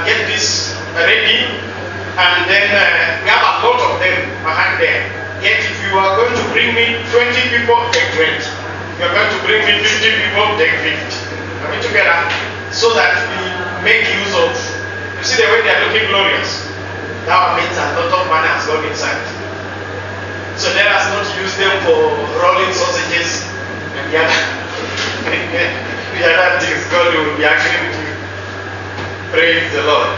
get this ready, and then we have a lot of them behind there. Yet if you are going to bring me 20 people, take 20. If you are going to bring me 50 people, take 50. Are we together? So that we make use of, you see the way they are looking glorious. That means a lot of money has gone inside. So let us not use them for rolling sausages and the other things. God will be angry with you. Praise the Lord.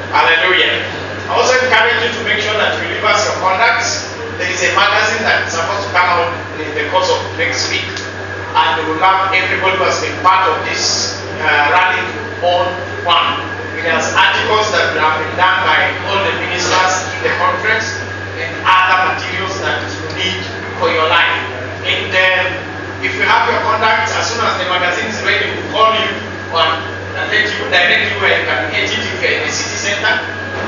Hallelujah. I also encourage you to make sure that you leave us your contacts. There is a magazine that is supposed to come out in the course of next week, and we will have everybody who has been part of this rally on one. It has articles that have been done by all the ministers in the conference and other materials that you need for your life. And if you have your contacts, as soon as the magazine is ready, we'll call you and let you direct you where you can get it. If you're in the city center,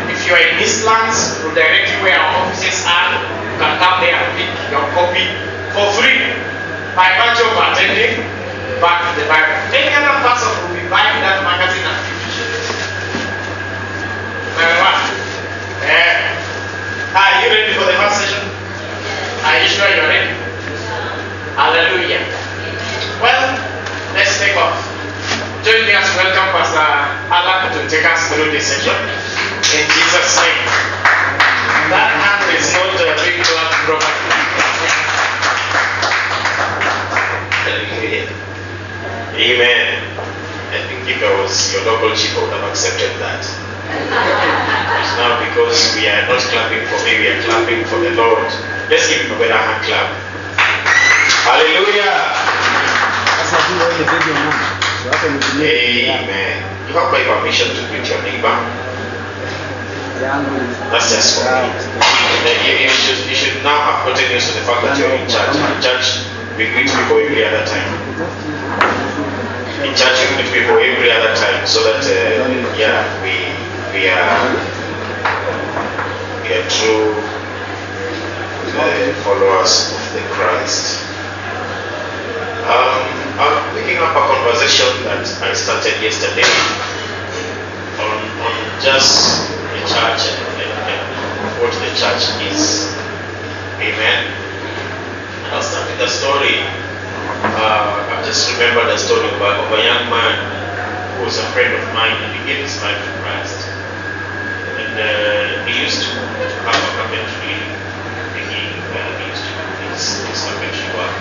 if you're in Eastlands, we'll direct you where our offices are. You can come there and pick your copy for free by virtue of attending Back to the Bible. Any other person will be buying that magazine at 50 shillings. Are you ready for the first session? Are you sure you're ready? Hallelujah. Well, let's take off. Join me as we welcome Pastor Alan to take us through this session. In Jesus' name. That hand is not a big blood property. Amen. I think if I was your local chief, I would have accepted that. But now, because we are not clapping for me, we are clapping for the Lord. Let's give him a better hand clap. Hallelujah. Amen. You have my permission to greet your neighbor. That's just for me. You should now have gotten used to the fact that you're in church. In church, we greet people every other time. In church, we greet people every other time, so that we are true followers of the Christ. I'm picking up a conversation that I started yesterday on just the church and what the church is. Amen. And I'll start with the story. I just remembered a story of a young man who was a friend of mine, and he gave his life to Christ. And he used to have a carpentry. He used to do his carpentry work.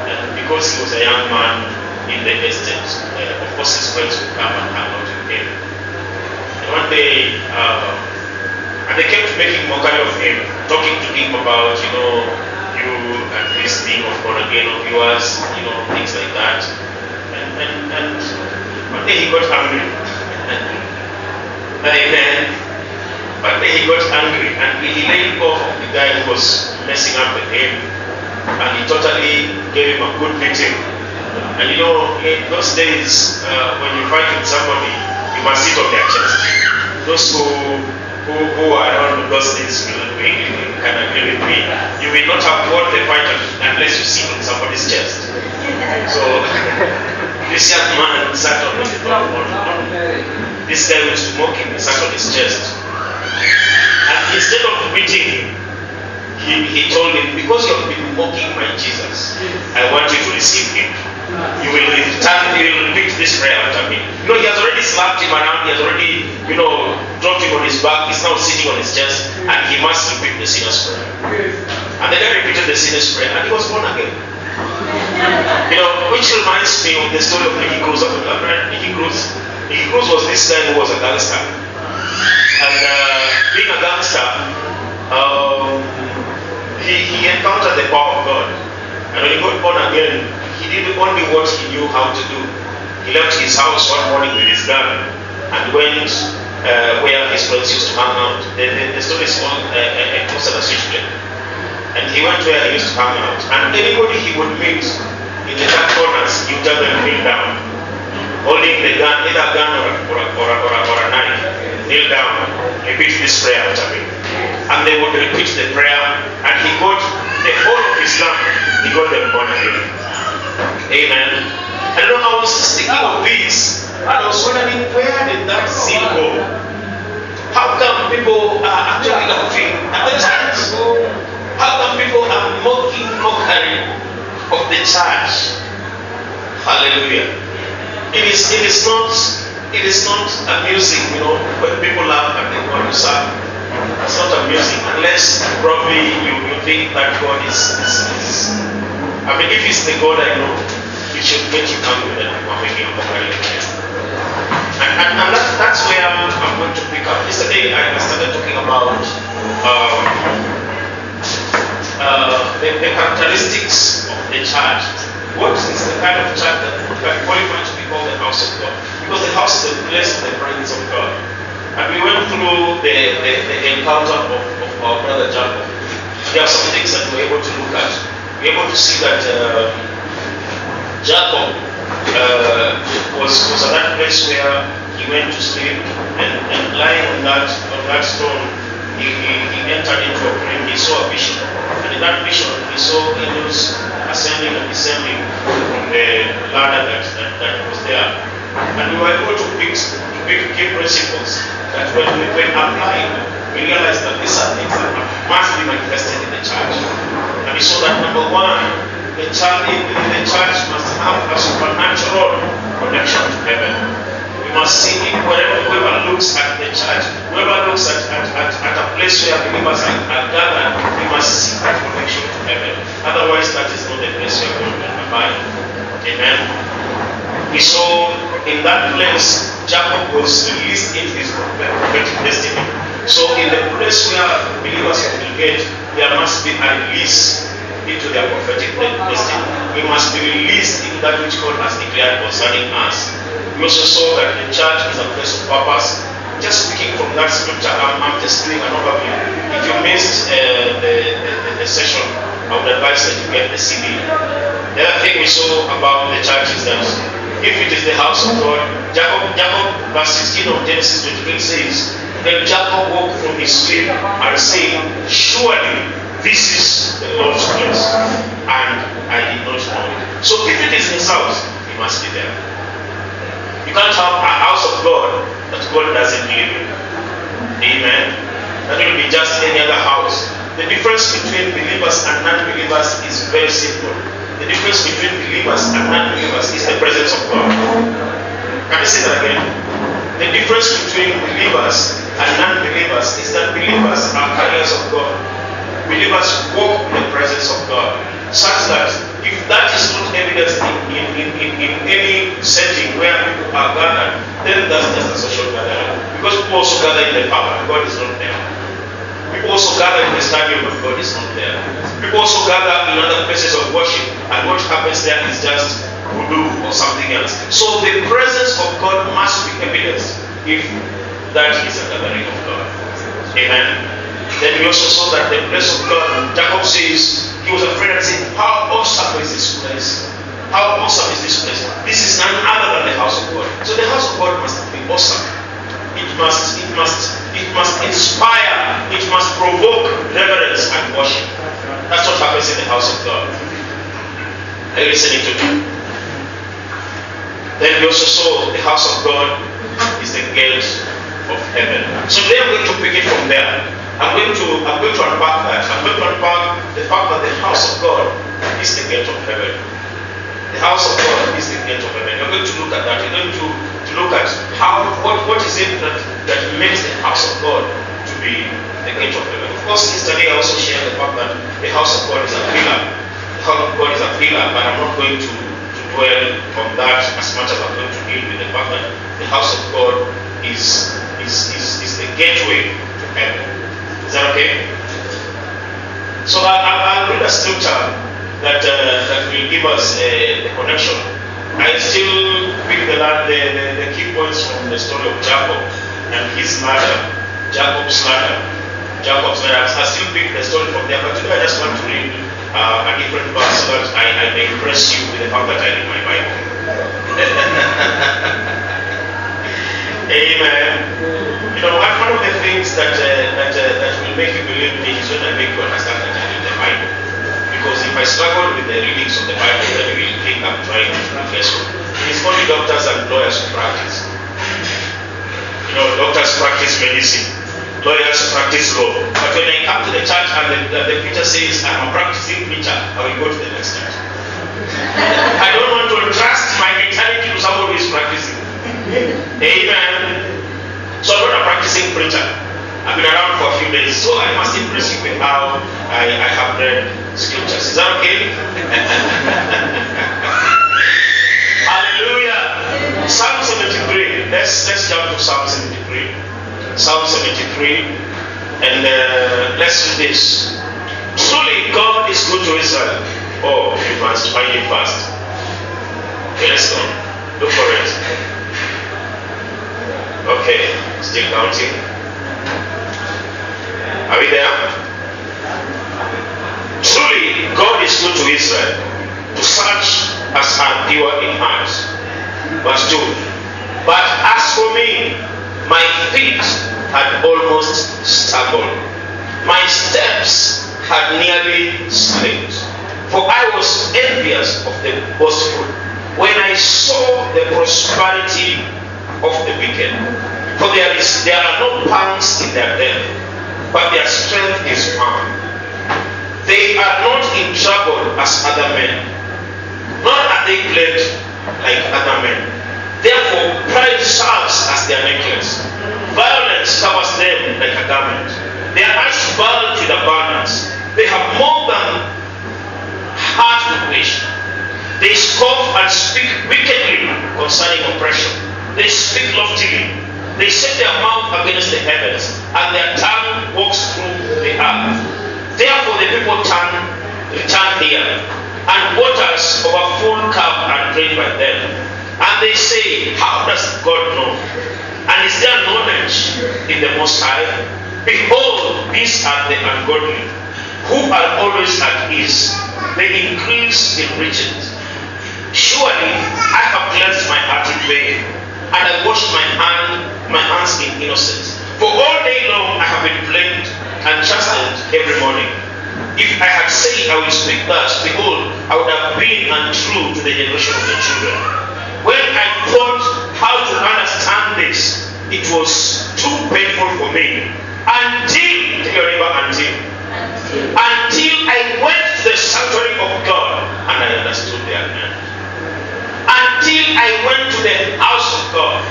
And because he was a young man in the estate, of course his friends would come and hang out with him. And one day, and they kept making mockery of him, talking to him about, you and this thing of born again of yours, things like that. And one day he got angry. Amen. One day he got angry and he let go of the guy who was messing up with him. And he totally gave him a good beating. And in those days, when you fight with somebody, you must sit on their chest. Those who are around those days can agree with me. You will not have won the fight unless you sit on somebody's chest. So this young man sat on this guy used to mock him, he sat on his chest. And instead of beating him, he told him, because you have been mocking my Jesus, I want you to receive him. You will repeat this prayer after me. He has already slapped him around, he has already, dropped him on his back, he's now sitting on his chest, and he must repeat the sinner's prayer. And the guy repeated the sinner's prayer, and he was born again. Which reminds me of the story of Nicky Cruz. Nicky Cruz was this guy who was a gangster. And being a gangster, he encountered the power of God. And when he got born again, he did only what he knew how to do. He left his house one morning with his gun and went where his friends used to hang out. The story is called Costa Switchblade. And he went where he used to hang out. And anybody he would meet in the dark corners, he would tell them to kneel down, holding the gun, either a gun or a knife. Kneel down, repeat this prayer after me. And they would repeat the prayer, and he got the whole of Islam, he got them born again. Amen. I was thinking of this, and I was wondering, where did that zeal go? is not amusing, when people laugh and they want to serve. It's not amusing unless probably you think that God is if it's the God I know, it should make you angry that people are making a mockery of him. And that's where I'm going to pick up. Yesterday I started talking about the characteristics of the church. What is the kind of church that qualifies to be called the house of God? Because the house is the place of the presence of God. And we went through the encounter of our brother Jacob. There are some things that we were able to look at. We were able to see that Jacob was at that place where he went to sleep, and lying on that stone, he entered into a dream. He saw a vision, and in that vision he saw angels ascending and descending from the ladder that was there. And we were able to pick key principles that when applied, we realized that these are things that must be manifested in the church. And we saw that number one, the church must have a supernatural connection to heaven. We must see whoever looks at the church, whoever looks at a place where believers are gathered, we must see that connection to heaven. Otherwise, that is not the place we are going to abide. Amen. We saw in that place, Jacob was released into his prophetic destiny. So in the place where believers congregate, there must be a release into their prophetic destiny. We must be released into that which God has declared concerning us. We also saw that the church is a place of purpose. Just speaking from that scripture, I'm just doing an overview. If you missed the session, I would advise that you get the CD. The other thing we saw about the church is that if it is the house of God, Jacob, verse 16 of Genesis 23 says, then Jacob woke from his sleep and said, surely this is the Lord's place, and I did not know it. So if it is his house, he must be there. You can't have a house of God that God doesn't live in. Amen. That will be just any other house. The difference between believers and non-believers is very simple. The difference between believers and non-believers is the presence of God. Can I say that again? The difference between believers and non-believers is that believers are carriers of God. Believers walk in the presence of God, such that if that is not evidenced in any setting where people are gathered, then that's just a social gathering. Because people also gather in the park and God is not there. People also gather in the stadium and God is not there. People also gather in other places of worship, and what happens there is just voodoo or something else. So the presence of God must be evidenced if that is a gathering of God. Amen. Then we also saw that the place of God, Jacob says, he was afraid and said, how awesome is this place? How awesome is this place? This is none other than the house of God. So the house of God must be awesome. It must inspire, it must provoke reverence and worship. That's what happens in the house of God. Are you listening to me? Then we also saw the house of God is the gate of heaven. So today I'm going to pick it from there. I'm going to unpack that. I'm going to unpack the fact that the house of God is the gate of heaven. The house of God is the gate of heaven. We're going to look at that. We're going to look at what is it that makes the house of God to be the gate of heaven. Of course, yesterday I also shared the fact that the house of God is a pillar. The house of God is a pillar, but I'm not going to dwell on that as much as I'm going to deal with the fact that the house of God is the gateway to heaven. Is that okay? So I'll read a scripture that will give us the connection. I still pick the key points from the story of Jacob and his ladder, Jacob's ladder. I still pick the story from there, but today I just want to read a different verse so that I may impress you with the fact that I read my Bible. Amen. One of the things that will make you believe me is when I make you understand that I read the Bible. Because if I struggle with the readings of the Bible, then you will think I'm trying to profess. It's only doctors and lawyers who practice. Doctors practice medicine, lawyers practice law. But when I come to the church and the preacher says, I'm a practicing preacher, I will go to the next church. I don't want to entrust my eternity to somebody who is practicing. Amen. So I'm not a practicing preacher. I've been around for a few days, so I must impress you with how I have read scriptures. Is that okay? Hallelujah. Psalm 73. Let's jump to Psalm 73. Psalm 73. And let's do this. Truly, God is good to Israel. Oh, you must find it fast. Okay, let's go. Look for it. Okay, still counting. Are we there? Truly, God is good to Israel, to such as are pure in heart. Verse 2. But as for me, my feet had almost stumbled. My steps had nearly slipped. For I was envious of the boastful when I saw the prosperity of the wicked. For there are no pangs in their death, but their strength is found. They are not in trouble as other men, nor are they plagued like other men. Therefore, pride serves as their necklace. Violence covers them like a garment. Their eyes bulge with abundance. They have more than heart to wish. They scoff and speak wickedly concerning oppression. They speak loftily. They set their mouth against the heavens, and their tongue walks through the earth. Therefore the people return here, and waters of a full cup are drained by them. And they say, how does God know? And is there knowledge in the Most High? Behold, these are the ungodly, who are always at ease. They increase in riches. Surely I have cleansed my heart in vain, and I washed my hands in innocence. For all day long I have been plagued and chastened every morning. If I had said I will speak thus, behold, I would have been untrue to the generation of the children. When I thought how to understand this, it was too painful for me. Until I went to the sanctuary of God and I understood their man. Until I went to the house of God,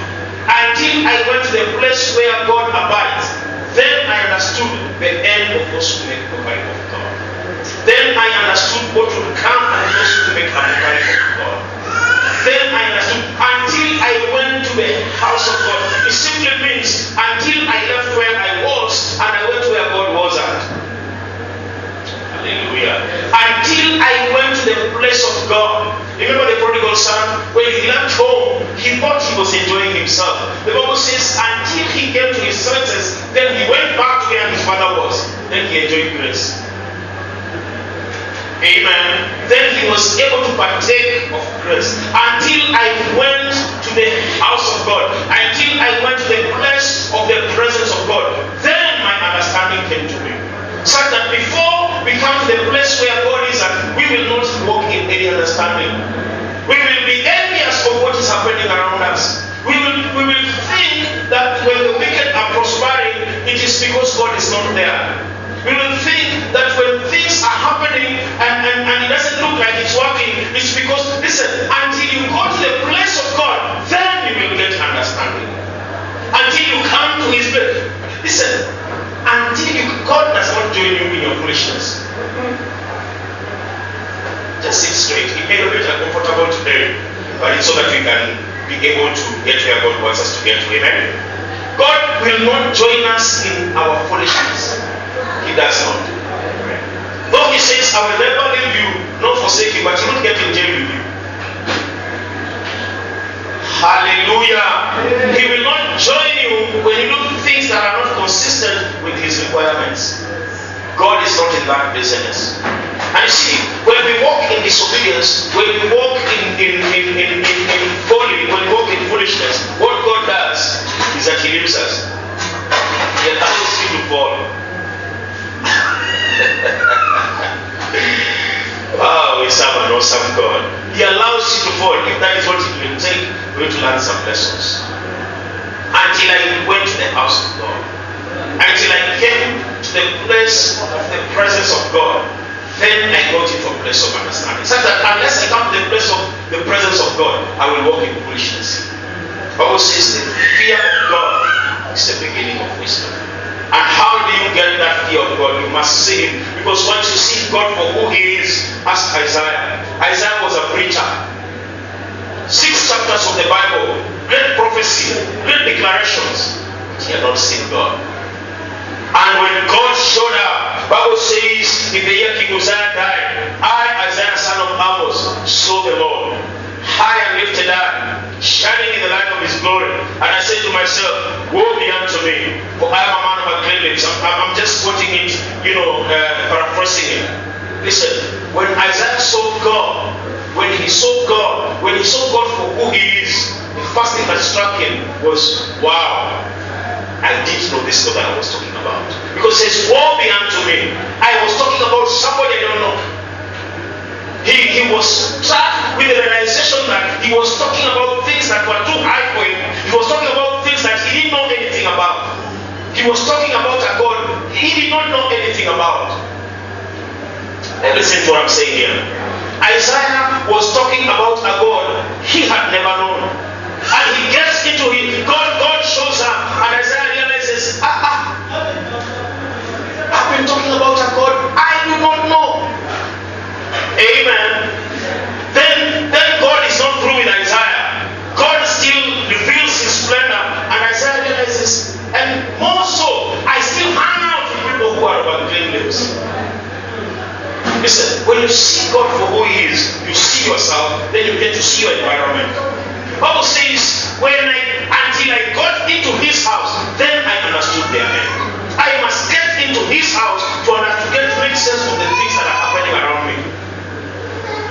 until I went to the place where God abides, then I understood the end of those who make mockery of God. Then I understood what would come and those who make a mockery of God. Then I understood until I went to the house of God. It simply means until I left where I was and I went where God was at. Hallelujah. Until I went to the place of God. Remember the prodigal son? When he left home, he thought he was enjoying himself. The Bible says until he came to his senses, then he went back to where his father was. Then he enjoyed grace. Amen. Then he was able to partake of grace. Until I went to the house of God, until I went to the place of the presence of God, then my understanding came to me. Such that before we come to the place where God is at, we will not walk in any understanding. We will be envious of what is happening around us. We will think that when the wicked are prospering, it is because God is not there. We will think that when things are happening and it doesn't look like it's working, it's because, listen, until you go to the place of God, then you will get understanding. Until you come to His place. Listen, God does not join you in your foolishness. Just sit straight. It may not be uncomfortable today, but it's so that we can be able to get where God wants us to get to. Amen. God will not join us in our foolishness. He does not. Though He says, I will never leave you, nor forsake you, but He will not get in jail with you. Hallelujah. He will not join you when you do things that are not consistent with His requirements. God is not in that business. And you see, when we walk in disobedience, when we walk in folly, when we walk in foolishness, what God does is that He leaves us. He allows you to fall. Wow, we serve an awesome God. He allows you to fall. If that is what it will take, we're going to learn some lessons. Until I went to the house of God, until I came to the place of the presence of God, then I got into a place of understanding. Such that unless I come to the place of the presence of God, I will walk in foolishness. Bible says the fear of God is the beginning of wisdom. And how do you get that fear of God? You must see Him. Because once you see God for who He is, ask Isaiah. Isaiah was a preacher. 6 chapters of the Bible, great prophecy, great declarations. But he had not seen God. And when God showed up, Bible says in the year King Uzziah died, I, Isaiah son of Amos, saw the Lord, high and lifted up, shining in the light of His glory. And I said to myself, woe be unto me, for I am a man of a clean lips. I'm just quoting it, paraphrasing it. Listen, when Isaiah saw God, when he saw God for who He is, the first thing that struck him was, wow, I didn't know this God that I was talking about. Because it says, woe be unto me. I was talking about somebody I don't know. He was struck with the realization that he was talking about things that were too high for him. He was talking about things that he didn't know anything about. He was talking about a God he did not know anything about. And listen to what I'm saying here. Isaiah was talking about a God he had never known. And he gets into it. God shows up. And Isaiah realizes, I've been talking about a God I do not know. Amen. Then God is not through with Isaiah. God still reveals His splendor. And Isaiah realizes, and more so, I still hang out with people who are about clean lips. Listen, when you see God for who He is, you see yourself, then you get to see your environment. The Bible says, until I got into His house, then I understood their end. I must get into His house to make sense of the things that are happening around me.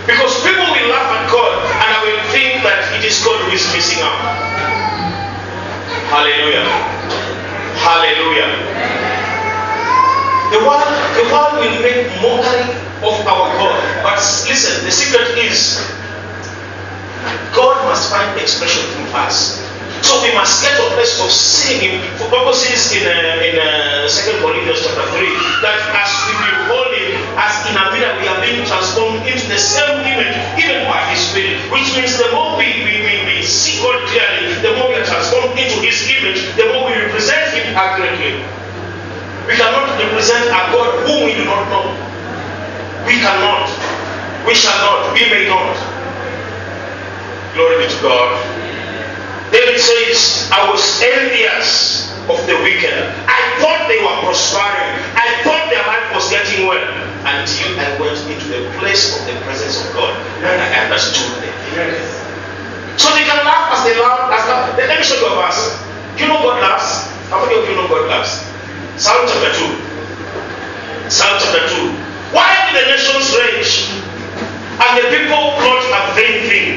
Because people will laugh at God and I will think that it is God who is missing out. Hallelujah. Hallelujah. The world will make mockery of our God. But listen, the secret is God must find expression through us. So we must get to a place of seeing Him. For Bible says in 2 Corinthians chapter 3 that as we behold Him, as in a mirror we are being transformed into the same image, even by His Spirit. Which means the more we see God clearly, the more we are transformed into His image, the more we represent Him accurately. We cannot represent a God whom we do not know. We cannot. We shall not. We may not. Glory be to God. David says, I was envious of the wicked. I thought they were prospering. I thought their life was getting well. Until I went into the place of the presence of God. And I understood them. So they can laugh as they laugh. Let me show you a verse. Do you know God laughs? How many of you know God laughs? Psalm chapter 2. Psalm chapter 2. Why do the nations rage? And the people plot a vain thing.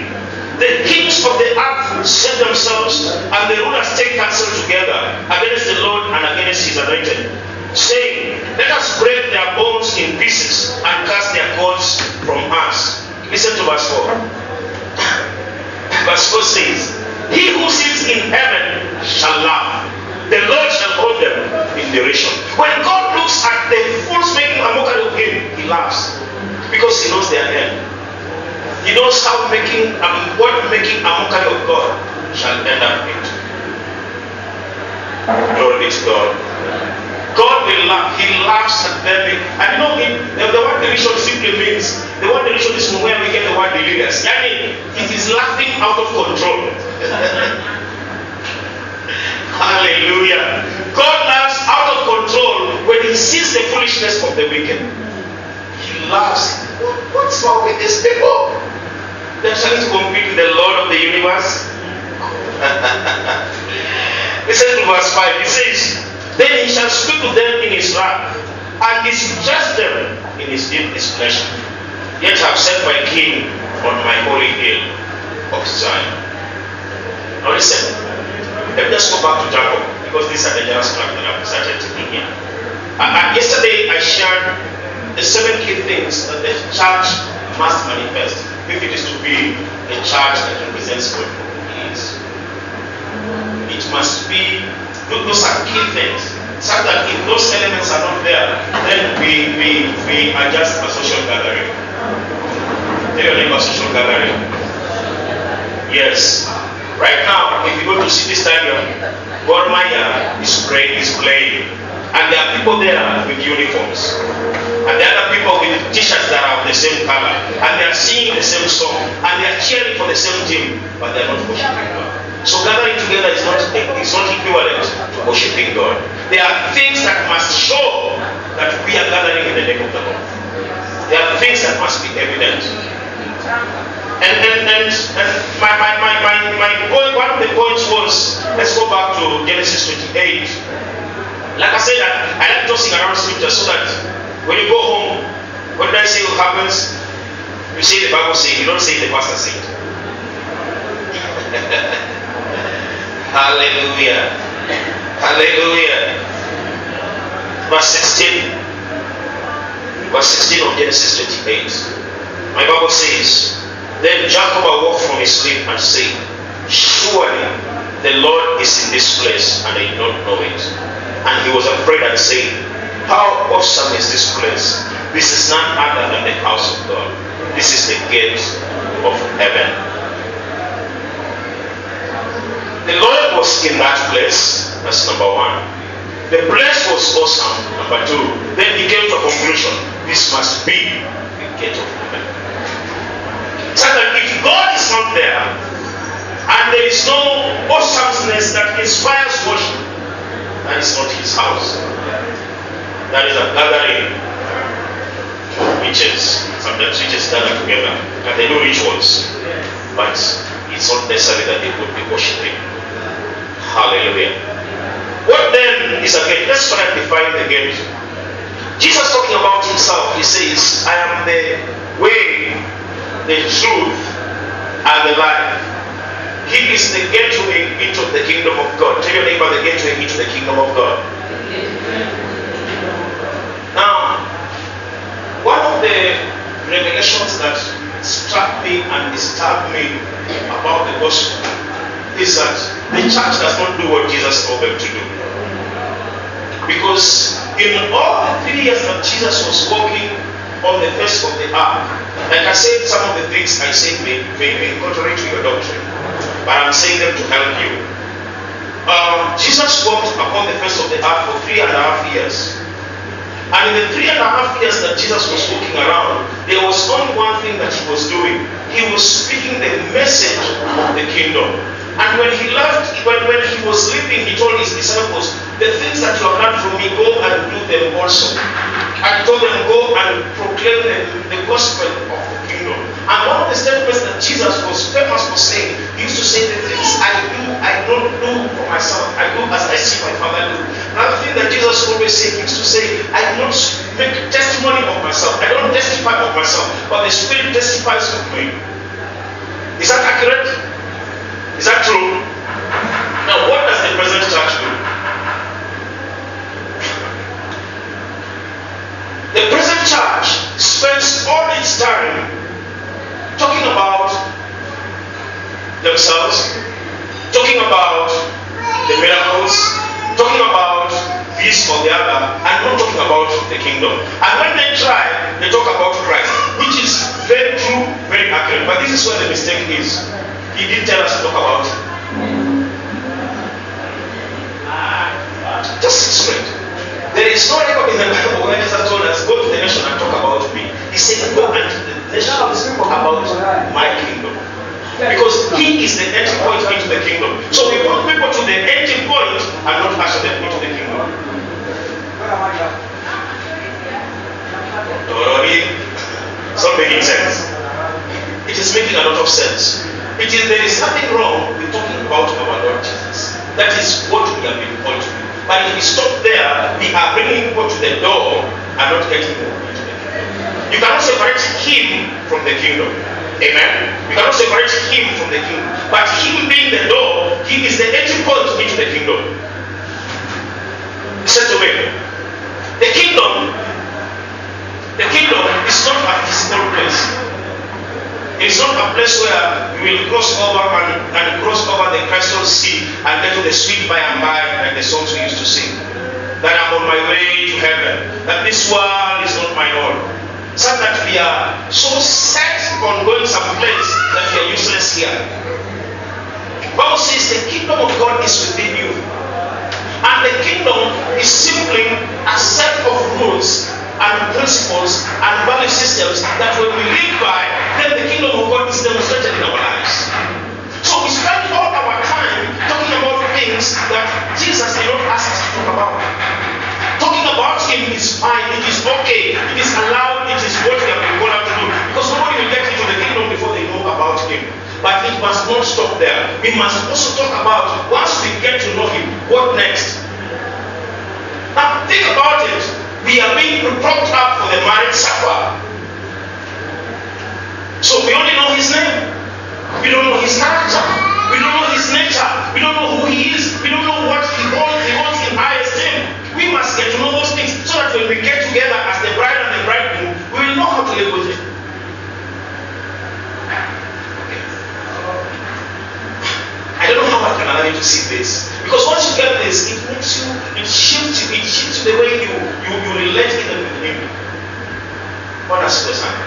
The kings of the earth set themselves, and the rulers take counsel together against the Lord and against His anointed, saying, let us break their bones in pieces and cast their gods from us. Listen to verse 4. Verse 4 says, he who sits in heaven shall laugh. The Lord shall hold them in derision. When God looks at the fools making a mockery of Him, He laughs. Because He knows their end. He knows how what making a mockery of God shall end up into. Glory be to God. God will laugh. He laughs at them. And you know, the word derision simply means, the word derision is from where we get the word delirious. I mean, it is laughing out of control. Hallelujah. God laughs out of control when He sees the foolishness of the wicked. He laughs. What's wrong with these people? They're trying to compete with the Lord of the universe. Listen to verse 5. It says, then He shall speak to them in His wrath, and distress them in His deep displeasure. Yet have set my King on my holy hill of Zion. Now listen, let me just go back to Jacob, because this is a dangerous track that I've started taking here. Yesterday I shared the 7 key things that the church must manifest if it is to be a church that represents God for who He is. It must be, those are key things. So that if those elements are not there, then we are just a social gathering. Tell your neighbor social gathering. Yes. Right now, if you go to City Stadium, Gor Mahia is playing. And there are people there with uniforms. And there are people with t-shirts that are of the same color. And they are singing the same song. And they are cheering for the same team. But they are not worshiping God. So gathering together is not equivalent to worshiping God. There are things that must show that we are gathering in the name of the Lord. There are things that must be evident. And my point, one of the points was, let's go back to Genesis 28. Like I said, I like tossing around scripture so that when you go home, what did I say happens? You say the Bible saying, you don't say the pastor said. Hallelujah. Hallelujah. Verse 16. Verse 16 of Genesis 28. My Bible says, then Jacob awoke from his sleep and said, surely the Lord is in this place, and I did not know it. And he was afraid and said, how awesome is this place? This is none other than the house of God. This is the gate of heaven. The Lord was in that place. That's number one. The place was awesome. Number two. Then he came to a conclusion. This must be the gate of heaven. So that if God is not there, and there is no awesomeness that inspires worship, that is not his house. That is a gathering of witches. Sometimes witches gather together and they do rituals, but it's not necessary that they would be worshiping. Hallelujah. What then is a gate? Let's try to define the gate. Jesus talking about himself, he says, I am the way, the truth, and the life. He is the gateway into the kingdom of God. Tell your neighbor, the gateway into the kingdom of God. Now, one of the revelations that struck me and disturbed me about the gospel is that the church does not do what Jesus told them to do. Because in all the 3 years that Jesus was walking on the face of the earth, like I said, some of the things I said may be contrary to your doctrine, but I'm saying them to help you. Jesus walked upon the face of the earth for 3.5 years. And in the 3.5 years that Jesus was walking around, there was only one thing that he was doing. He was speaking the message of the kingdom. And when he left, when he was leaving, he told his disciples, the things that you have learned from me, go and do them also. And he told them, go and proclaim the gospel of the kingdom. And one of the statements that Jesus was famous for saying, he used to say, the things I don't do for myself, I do as I see my Father do. Another thing that Jesus always said, he used to say, I do not make testimony of myself, I don't testify of myself, but the Spirit testifies of me. Is that accurate? Is that true? Now, what does the present church do? The present church spends all its time talking about themselves, talking about the miracles, talking about this or the other, and not talking about the kingdom. And when they try, they talk about Christ, which is very true, very accurate. But this is where the mistake is. He didn't tell us to talk about it. Just straight. There is no record in the Bible where Jesus told us, go to the nation and talk about me. He said, go and to the nations about my kingdom. Because he is the entry point into the kingdom. So we want people to the entry point and not usher them into the kingdom. It's not making sense. It is making a lot of sense. There is nothing wrong with talking about our Lord Jesus. That is what we have been called to do. But if we stop there, we are bringing people to the door and not getting them into the kingdom. You cannot separate him from the kingdom. Amen? You cannot separate him from the kingdom. But him being the door, he is the entry point into the kingdom. Listen to me. The kingdom is not a physical place. It's not a place where you will cross over and cross over the crystal sea and get to the sweet by and by, like the songs we used to sing. That I'm on my way to heaven. That this world is not my own. So that we are so set on going someplace that we are useless here. Bible says the kingdom of God is within you. And the kingdom is simply a set of rules and principles and value systems that when we live by, then the kingdom of God is demonstrated in our lives. So we spend all our time talking about things that Jesus did not ask us to talk about. Talking about him is fine, it is okay, it is allowed, it is what we have been called out to do. Because nobody will get into the kingdom before they know about him. But it must not stop there. We must also talk about, once we get to know him, what next? Now think about it. We are being propped up for the marriage supper. So we only know his name. We don't know his character. We don't know his nature. We don't know who he is. We don't know what he wants in high esteem. We must get to know those things so that when we get together as the bride and the bridegroom, we will know how to live with him. I don't know how I can allow you to see this. Because once you get this, it makes you, it shifts the way you relate even with him. What does this happen?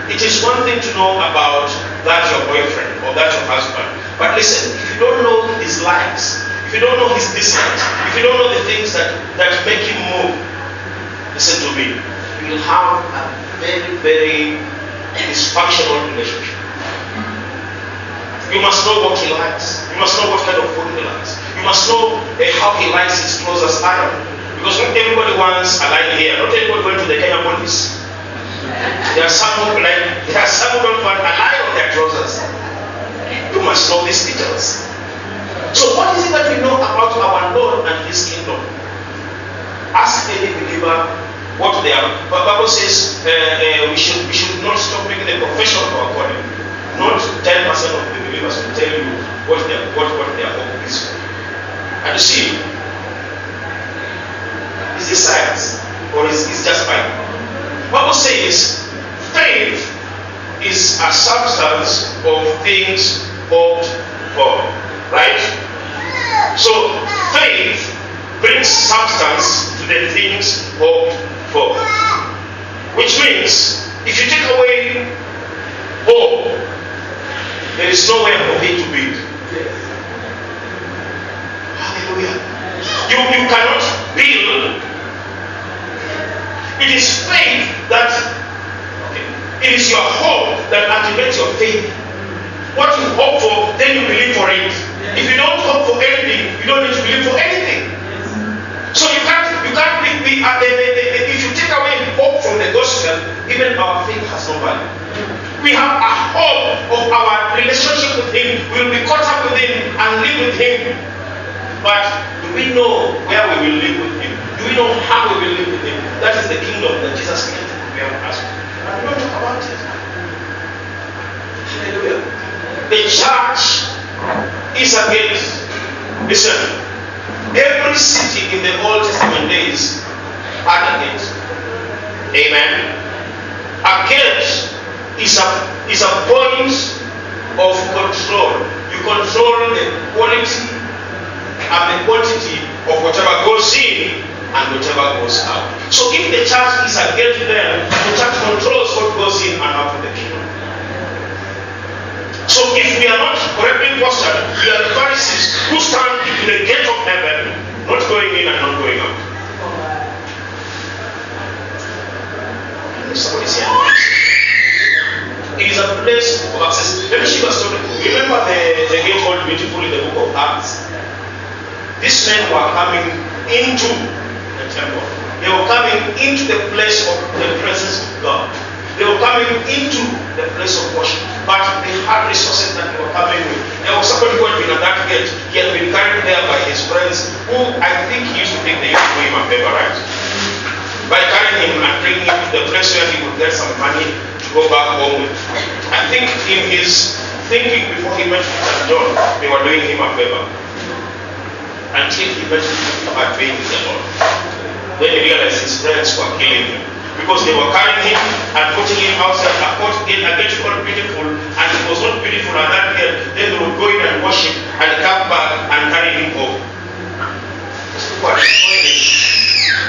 It is one thing to know about that your boyfriend or that your husband. But listen, if you don't know his likes, if you don't know his dislikes, if you don't know the things that make him move, listen to me, you will have a very, very dysfunctional relationship. You must know what he likes. You must know what kind of food he likes. You must know how he likes his trousers iron. Because not everybody wants a line here. Not everybody went to the Kenya police. There are some who don't want a line on their trousers. You must know these details. So what is it that we know about our Lord and his kingdom? Ask any believer what they are. But Bible says we should not stop making the profession of our calling. Not 10% of the believers will tell you what their hope is. And you see, is this science or is just Bible? Bible says faith is a substance of things hoped for. Right? So faith brings substance to the things hoped for. Which means if you take away hope, there is nowhere for it to be. Hallelujah. You cannot build. It is faith that, it is your hope that activates your faith. What you hope for, then you believe for it. If you don't hope for anything, you don't need to believe for anything. So you can't be if you take away hope from the gospel, even our faith has no value. We have a hope of our relationship with him. We will be caught up with him and live with him. But do we know where we will live with him? Do we know how we will live with him? That is the kingdom that Jesus came to prepare us. And we don't talk about it. Hallelujah. The church is a gate. Listen, every city in the Old Testament days had a gate. Amen. A gate is a point of control. You control the quality and the quantity of whatever goes in and whatever goes out. So if the church is a gate there, the church controls what goes in and out of the kingdom. So if we are not correctly postured, we are the Pharisees who stand in the gate of heaven, not going in and not going out. Somebody's here. It is a place of access. Let me show you a story. Remember the gate called Beautiful in the book of Acts? These men were coming into the temple. They were coming into the place of the presence of God. They were coming into the place of worship. But they had resources that they were coming with. There was somebody who had been at that gate. He had been carried there by his friends, who I think he used to think they used to do him a favor, right? By carrying him and bringing him to the place where he would get some money to go back home with. I think in his thinking before he met Peter and John, they were doing him a favor. Until he met about being with the Lord. Then he realized his friends were killing him. Because they were carrying him and putting him outside a court gate, a gate called Beautiful, and it was not beautiful at that gate. Then they would go in and worship and come back and carry him home.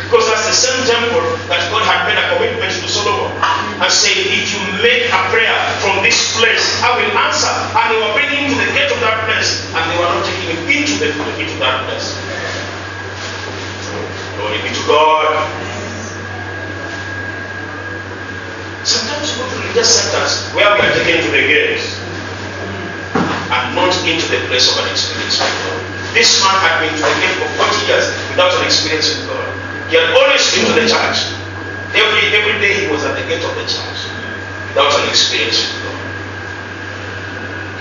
Because that's the same temple that God had made a commitment to Solomon and said, if you make a prayer from this place, I will answer. And they were bringing him to the gate of that place, and Glory be to God. Sometimes we go to religious centers where we are taken to the gates and not into the place of an experience with God. This man had been to the gate for 40 years without an experience with God. He had always been to the church. Every day he was at the gate of the church without an experience with God.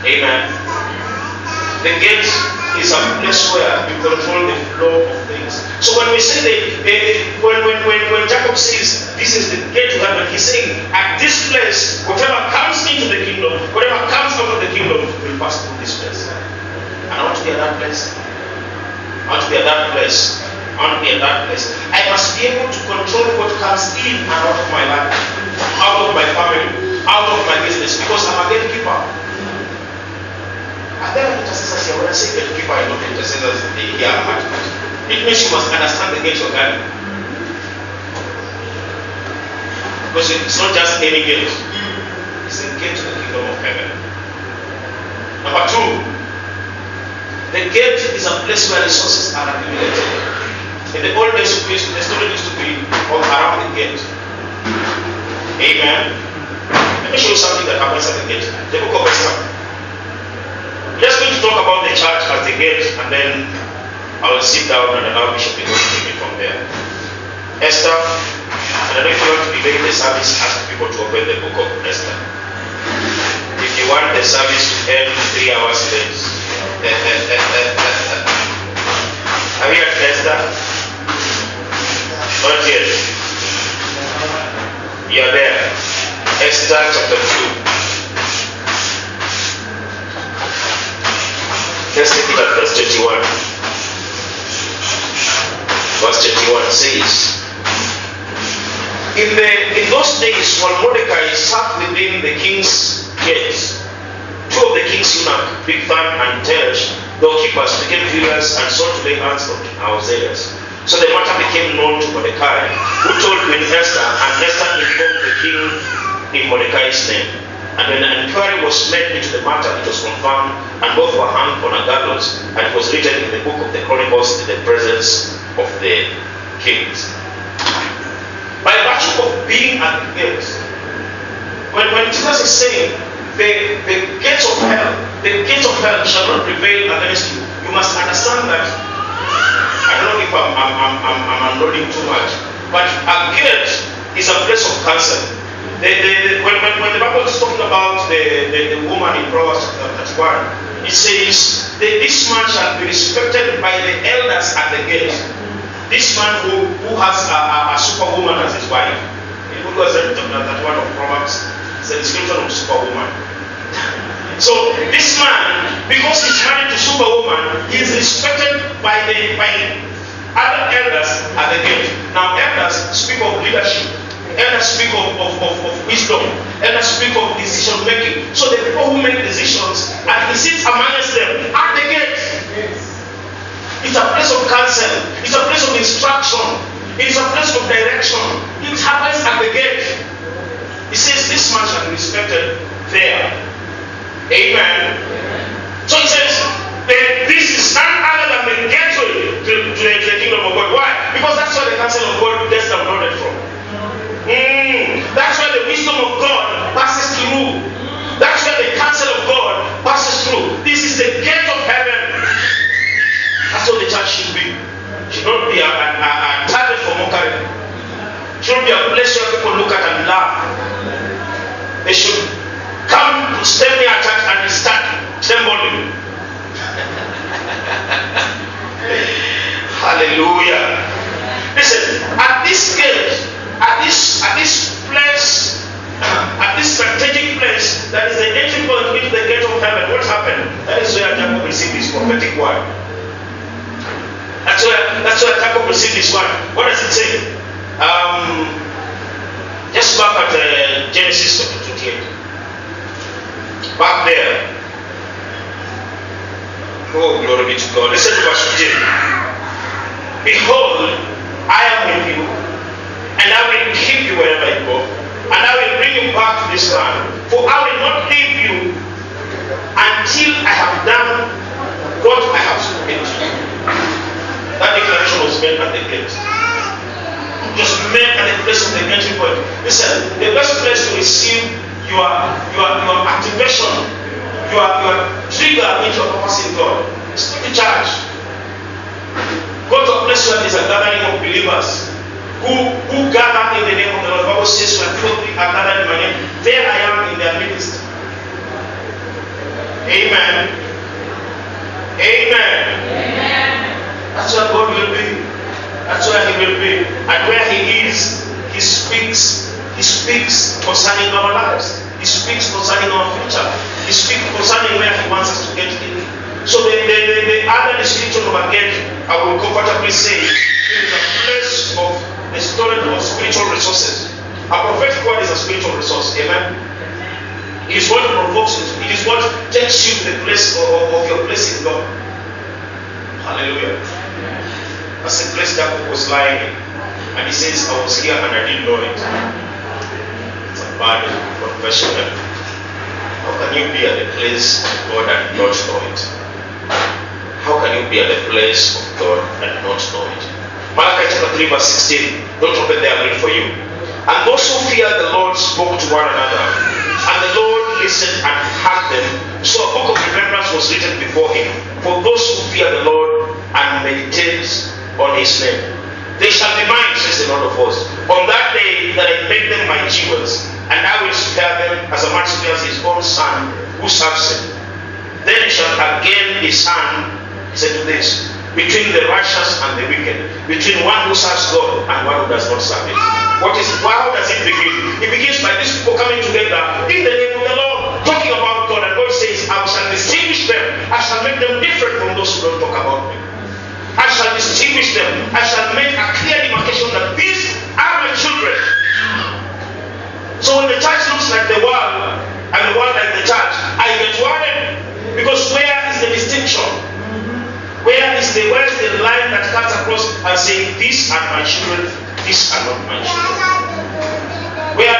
Amen. The gate is a place where you control the flow of things. So when we say when Jacob says this is the gate to heaven, he's saying at this place, whatever comes into the kingdom, whatever comes out of the kingdom will pass through this place. And I want to be at that place. I want to be at that place. I want to be at that place. I must be able to control what comes in and out of my life, out of my family, out of my business, because I'm a gatekeeper. And there are intercessors here. When I say gatekeeper, I know the intercessors here are hard. It means you must understand the gate of God. Because it's not just any gate, it's the gate to the kingdom of heaven. Number two, the gate is a place where resources are accumulated. In the old days, the student used to be around the gate. Amen. Let me show you something that happens at the gate. The book of Esther. Just going to talk about the church as the gate, and then I will sit down and allow Bishop to take it from there. Esther, and I don't know if you want to be doing the service, ask people to open the book of Esther. If you want the service to end 3 hours late. Have you heard Esther? Not yet. You are there. Esther chapter 2. Let's take it at verse 21. Verse 21 says, In those days, while Mordecai sat within the king's gates, two of the king's eunuchs, Bigthan and Teresh, doorkeepers, became furious and sought to lay hands on Ahasuerus. So the matter became known to Mordecai, who told Queen Esther, and Esther informed the king in Mordecai's name. And when an inquiry was made into the matter, it was confirmed, and both were hung on a gallows, and it was written in the book of the Chronicles in the presence of the kings. By virtue of being at the gates, when Jesus is saying, the gates of hell shall not prevail against you, you must understand that. I don't know if I'm unloading too much, but a gate is a place of counsel. When the Bible is talking about the woman in Proverbs chapter 31, it says, this man shall be respected by the elders at the gate. This man who has a superwoman as his wife. In Proverbs chapter 31 of Proverbs, it's a description of superwoman. So this man, because he's married to superwoman, he is respected by the other elders at the gate. Now elders speak of leadership. Elders speak of wisdom. Elders speak of decision making. So the people who make decisions, and he sits amongst them at the gate. It's a place of counsel. It's a place of instruction. It's a place of direction. It happens at the gate. He says this man shall be respected there. Amen. So he says this is none other than the gateway to the kingdom of God. Why? Because that's where the counsel of God gets downloaded from. That's where the wisdom of God passes through. That's where the counsel of God passes through. This is the gate of heaven. That's what the church should be. It should not be a target for mockery. It should be a place where people look at and laugh. They should come to stand near a church and start trembling. Hallelujah. Listen, at this gate, at this place, at this strategic place, that is the entry point into the gate of heaven. What happened? That is where Jacob received his prophetic word. That's where Jacob received his word. What does it say? Just back at Genesis chapter 28. Back there. Oh, glory be to God. Listen to verse 15. Behold, I am with you, and I will keep you wherever you go, and I will bring you back to this land. For I will not leave you until I have done what I have spoken to you. That declaration was made at the gate. place of the entry point. Listen, the best place to receive your activation, your trigger into your purpose in God is to the church. Go to a place where there's a gathering of believers who gather in the name of the Lord. The Bible says when 2 or 3 are gathered in my name, there I am in their midst. Amen. Amen. Amen. That's where God will be. That's where He will be. And where He is, He speaks. He speaks concerning our lives. He speaks concerning our future. He speaks concerning where He wants us to get in. So the other description of a gate, I will comfortably say, it is a place of the storage of spiritual resources. A prophetic word is a spiritual resource. Amen. It is what provokes you. It is what takes you to the place of your place in God. Hallelujah. That's the place that was lying in. And he says, I was here and I didn't know it. It's a bad confession. How can you be at the place of God and not know it? How can you be at the place of God and not know it? Malachi chapter 3 verse 16. Don't open there, I'll read for you. And those who feared the Lord spoke to one another, and the Lord listened and heard them. So a book of remembrance was written before him for those who fear the Lord and meditate on his name. They shall be mine, says the Lord of hosts, on that day that I make them my jewels, and I will spare them as a man spares his own son who serves him. Then shall again be son, he said to this, between the righteous and the wicked, between one who serves God and one who does not serve him. How does it begin? It begins by these people coming together in the name of the Lord, talking about God, and God says, I shall distinguish them, I shall make them different from those who don't talk about me. I shall distinguish them, I shall make a clear demarcation that these are my children. So when the church looks like the world and the world like the church, I get worried, because where is the distinction? Where is the line that cuts across and saying, these are my children, these are not my children? Where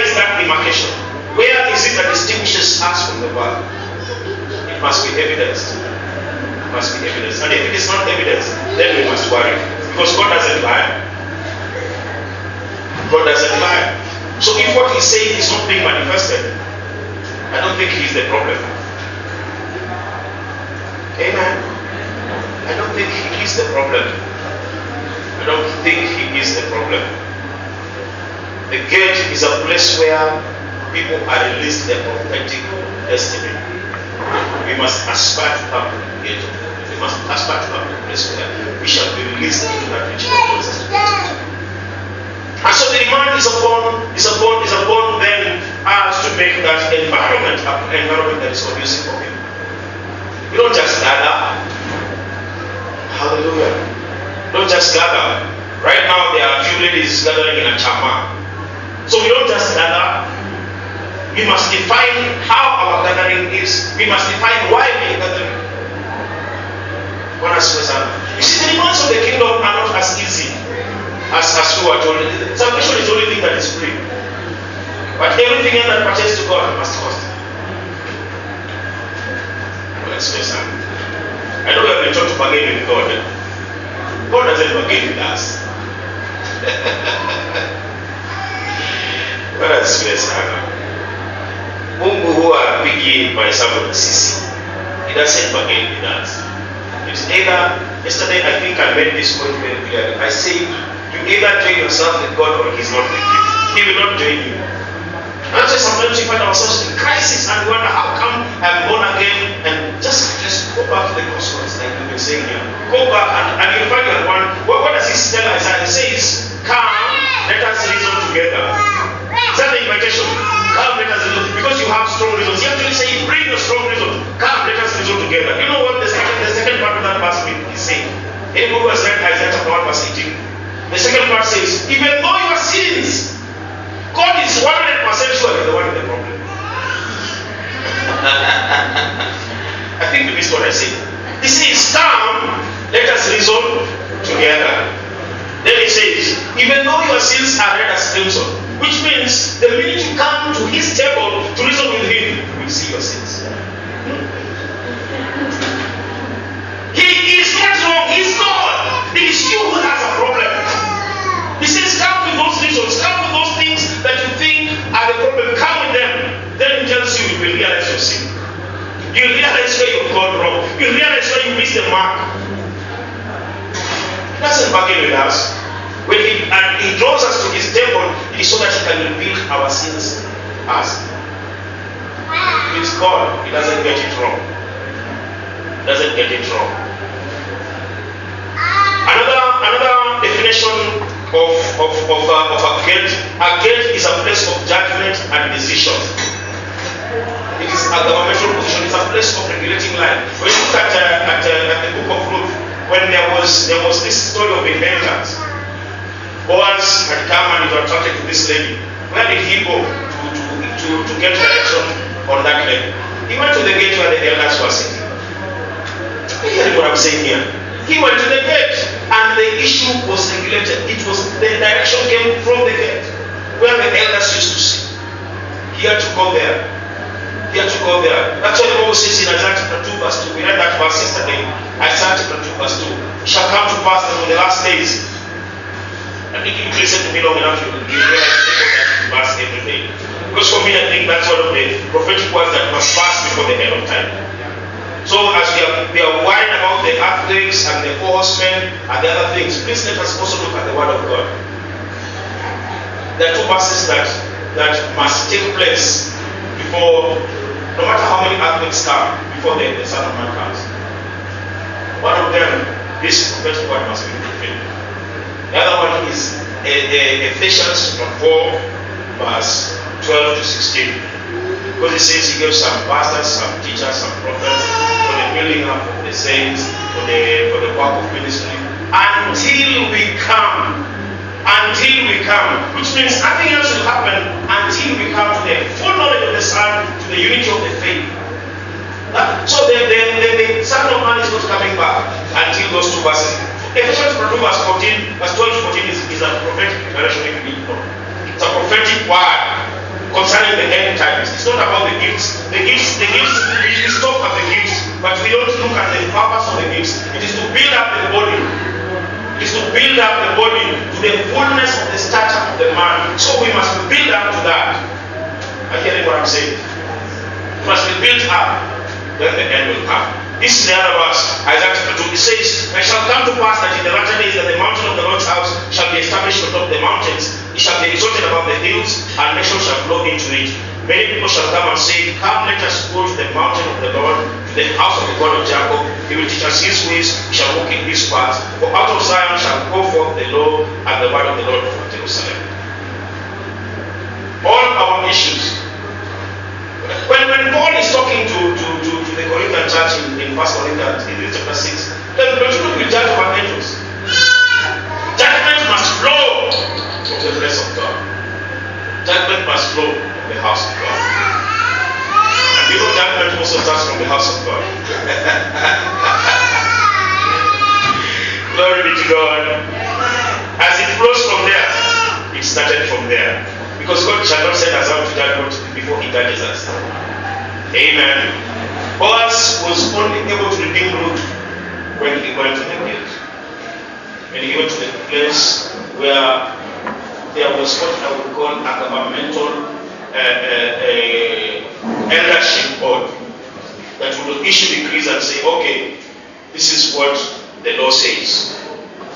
is that demarcation? Where is it that distinguishes us from the world? It must be evidenced. It must be evidenced. And if it is not evidenced, then we must worry. Because God doesn't lie. God doesn't lie. So if what He's saying is not being manifested, I don't think He's the problem. Amen. I don't think He is the problem. I don't think He is the problem. The gate is a place where people are released their prophetic destiny. We must aspire to have the gate. We must aspire to have the place where we shall be released into that which God wants us to get into. And so the demand is upon then us to make that environment that is conducive for Him. You don't just gather. Hallelujah. Don't just gather. Right now there are a few ladies gathering in a chama. So we don't just gather. We must define how our gathering is. We must define why we are gathering. You see, the demands of the kingdom are not as easy as we were told. Salvation is the only thing that is free. But everything else that pertains to God must cost. Let's face it. I know we have been taught to bargain with God. God doesn't bargain with us. What is this? Mungu huwa apigi mahesabu na sisi. He doesn't bargain with us. It's either, yesterday I think I made this point very clearly. I said, you either join yourself with God or He's not with you. He will not join you. And so sometimes we find ourselves in crisis and we wonder, how come I'm born again? And just go back to the crossroads like we've been saying here. Go back and you'll find your one. What does He tell us? He says, come, let us reason together. Is that the invitation? Come, let us reason. Because you have strong reasons. He actually says, bring your strong reason. Come, let us reason together. You know what the second part of that verse is saying? Anyone who has read Isaiah chapter 1 verse 18. The second part says, even though your sins, God is 100% sure He's the one with the problem. I think you missed what I said. He says, come, let us reason together. Then He says, even though your sins are red as crimson, which means the minute you come to His table to reason with Him, you will see your sins. He is not wrong, He's God. It is you who has a problem. He says, come with those reasons. You realize where you've gone wrong. You realize where you missed the mark. He doesn't bargain with us. When he draws us to his table, it is so that he can reveal our sins us. It's God. He doesn't get it wrong. Doesn't get it wrong. Another definition of a gate. A gate is a place of judgment and decision. It is a governmental position. It's a place of regulating life. When you look at the book of Ruth, when there was this story of inheritance, Boaz had come and he was attracted to this lady. Where did he go to get direction on that lady? He went to the gate where the elders were sitting. You hear what I'm saying here? He went to the gate and the issue was regulated. The direction came from the gate where the elders used to sit. He had to go there. He had to go there. That's what the Bible says in Isaiah chapter 2 verse 2. We read that verse yesterday. Isaiah chapter 2 verse 2. It shall come to pass that in the last days. I think if you listen to me long enough, you realize that verse every day. Because for me, I think that's one of the prophetic words that must pass before the end of time. So as we are worrying about the earthquakes and the horsemen and the other things, please let us also look at the word of God. There are two verses that must take place before, no matter how many earthquakes come, before the Son of Man comes. One of them, this prophetic word must be fulfilled. The other one is Ephesians 4 verse 12 to 16. Because it says he gave some pastors, some teachers, some prophets for the building up of the saints, for the work of ministry, until we come. Which means nothing else will happen until we come to the full knowledge of the Son, to the unity of the faith. So the Son of Man is not coming back until those two verses. Ephesians 2 verse 14, verse 12 to 14 is a prophetic declaration. It's a prophetic word concerning the end times. It's not about the gifts. The gifts, we stop at the gifts, but we don't look at the purpose of the gifts. It is to build up the body. It is to build up the body to the fullness of the stature of the man. So we must build up to that. Are you hearing what I'm saying? It must be built up. Then the end will come. This is the other verse, Isaiah chapter 2. It says, "It shall come to pass that in the latter days that the mountain of the Lord's house shall be established on top of the mountains. It shall be exalted above the hills, and nations shall flow into it. Many people shall come and say, Come, let us go to the mountain of the Lord, to the house of the God of Jacob. He will teach us his ways, we shall walk in his paths. For out of Zion shall go forth the law and the word of the Lord from Jerusalem." All our issues. When Paul is talking to the Corinthian church in 1 Corinthians chapter 6, then don't you look with judge over angels. Judgment must flow from the place of God. Judgment must flow from the house of God. And you know judgment also starts from the house of God. Glory be to God. As it flows from there, it started from there. Because God shall not send us out to judgment before he judges us. Amen. Boaz was only able to redeem Ruth when he went to the gate. When he went to the place where there was what I would call a governmental eldership board that would issue decrees and say, okay, this is what the law says.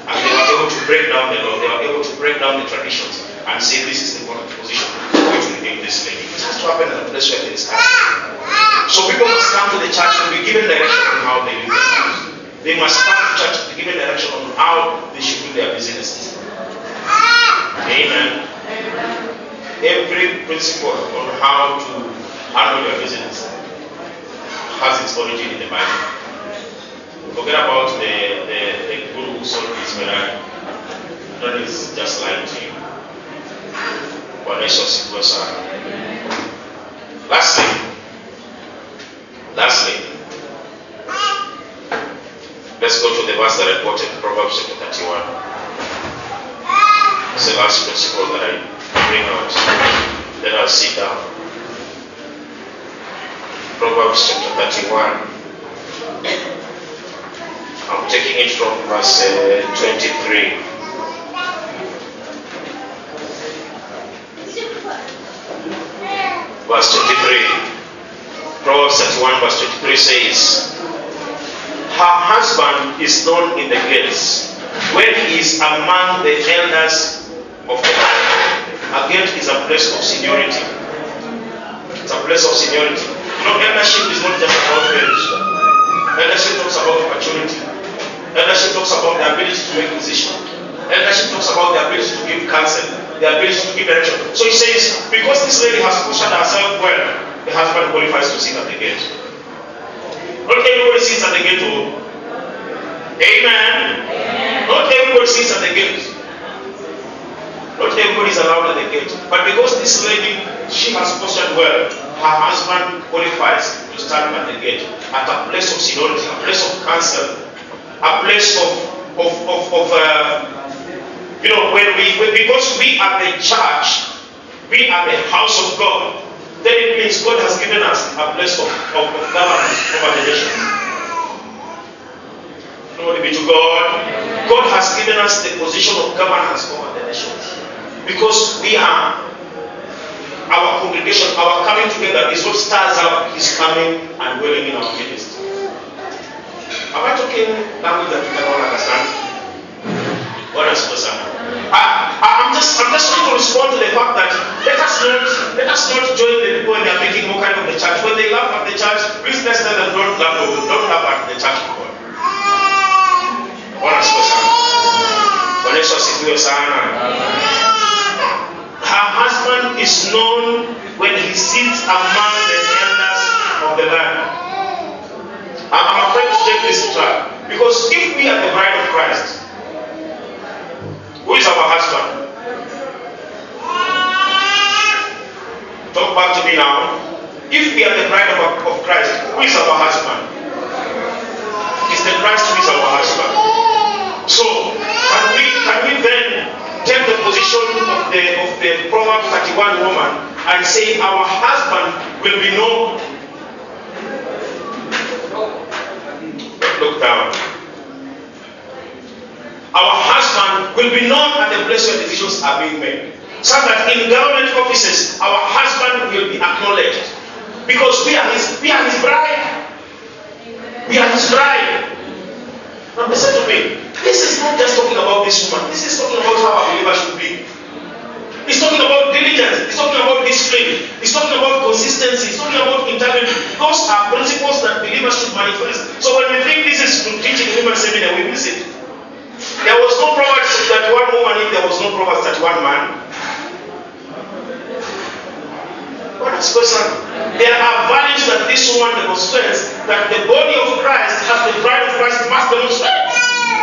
And they were able to break down the law, they were able to break down the traditions and say this is the correct position for you to redeem this lady. It has to happen at a place where there is action. So people must come to the church and be given direction on how they live their lives. They must come to church to be given direction on how they should do their businesses. Amen. Every principle on how to handle your business has its origin in the Bible. Forget about the guru who sold his Ferrari. That is just lying to you. Lastly, let's go to the verse that I quoted, Proverbs chapter 31. It's the last principle that I bring out. Let us sit down. Proverbs chapter 31. I'm taking it from verse 23. Verse 23. Proverbs 21 verse 23 says, her husband is known in the gates when he is among the elders of the land. A gate is a place of seniority. It's a place of seniority. You know, eldership is not just about marriage. Eldership talks about maturity. Eldership talks about the ability to make decisions. Eldership talks about the ability to give counsel, the ability to give direction. So he says, because this lady has positioned herself well, the husband qualifies to sit at the gate. Not everybody sits at the gate. Oh. Amen. Not everybody sits at the gate. Not everybody is allowed at the gate. But because this lady, she has postured well, her husband qualifies to stand at the gate, at a place of seniority, a place of counsel, a place of because we are the church, we are the house of God, then it means God has given us a place of governance over the nation. Glory be to God. God has given us the position of governance over the nation. Because we are, our congregation, our coming together is what stirs up His coming and dwelling in our midst. Am I talking language that you cannot understand? What else was I'm just trying to respond to the fact that let us not join the people when they are making more kind of the church. When they laugh at the church, please let's tell them don't laugh at the church of God. What else was her husband is known when he sits among the elders of the land. I'm afraid to take this track because if we are the bride of Christ, who is our husband? Talk back to me now. If we are the bride of Christ, who is our husband? It's the Christ who is our husband. So can we then take the position of the Proverbs 31 woman and say our husband will be known? Look down. Our husband will be known at the place where decisions are being made. So that in government offices, our husband will be acknowledged. Because we are his bride. We are his bride. Now listen to me. This is not just talking about this woman. This is talking about how a believer should be. It's talking about diligence. It's talking about discipline. It's talking about consistency. It's talking about integrity. Those are principles that believers should manifest. So when we think this is teaching women seminar, we miss it. There was no Proverbs 31 woman if there was no Proverbs 31 man. What is going on? There are values that this woman demonstrates that the body of Christ, as the bride of Christ, must demonstrate.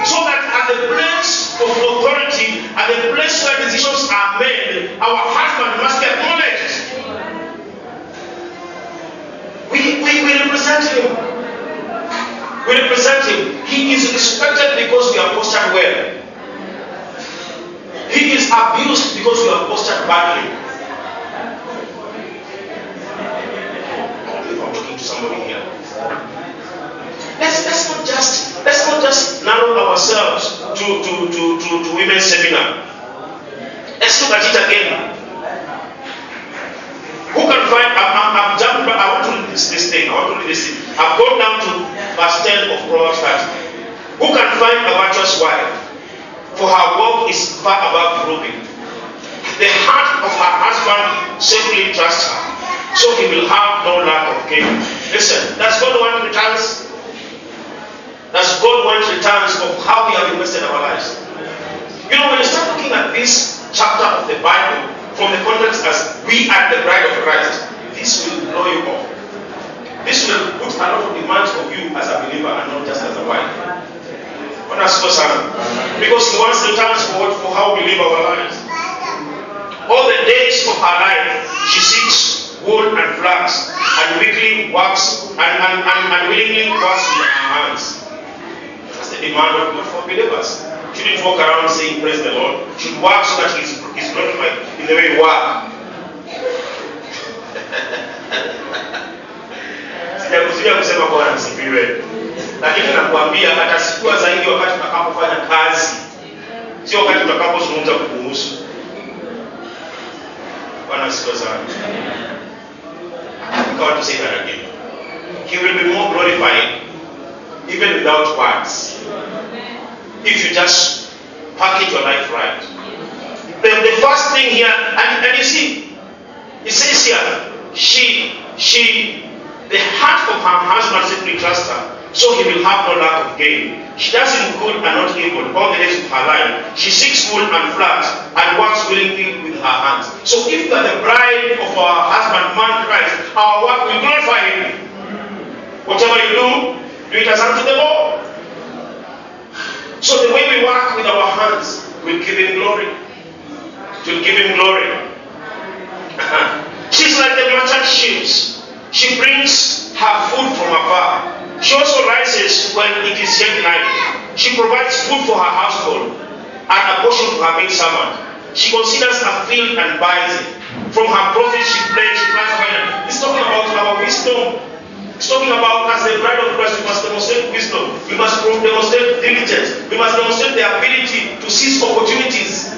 So that at the place of authority, at the place where decisions are made, our husband must be acknowledged. We represent him. We represent him. He is respected because we are postured well. He is abused because we are postured badly. I'm talking to somebody here. Let's not just narrow ourselves to women's seminar. Let's look at it again. Who can find? I want to read this thing. I've gone down to verse 10 of Proverbs 30. Who can find a virtuous wife? For her work is far above proving. The heart of her husband safely trusts her, so he will have no lack of gain. Listen, does God want returns? Does God want returns of how we have invested our lives? You know, when you start looking at this chapter of the Bible from the context as we are the bride of Christ, this will blow you off. This will put a lot of demands of you as a believer and not just as a wife. Because he wants returns for how we live our lives. All the days of her life, she seeks wool and flax and weekly works and willingly works with her hands. That's the demand of God for believers. Shouldn't walk around saying praise the Lord. Should work so that he's glorified in the way we work. Sijakusudia kusema Bwana msifiwe. Lakini nakwambia atasifiwa zaidi wakati utakapofanya kazi. Sio wakati utakapozungumza kukuhusu. Bwana asifiwe sana. I want to say that again. He will be more glorified even without words. If you just package your life right. The first thing here, and you see, it says here, the heart of her husband simply trusts her, so he will have no lack of gain. She does him good and not evil all the days of her life. She seeks good and flat and works willingly with her hands. So if we are the bride of our husband, man Christ, our work will glorify him. Whatever you do it as unto the Lord. So the way we work with our hands will give him glory. It will give him glory. She's like the merchant ships. She brings her food from afar. She also rises when it is yet night. She provides food for her household and a portion for her maid servant. She considers a field and buys it. From her profits she plants vine. It's talking about our wisdom. It's talking about as the bride of Christ, we must demonstrate wisdom. We must demonstrate diligence. We must demonstrate the ability to seize opportunities.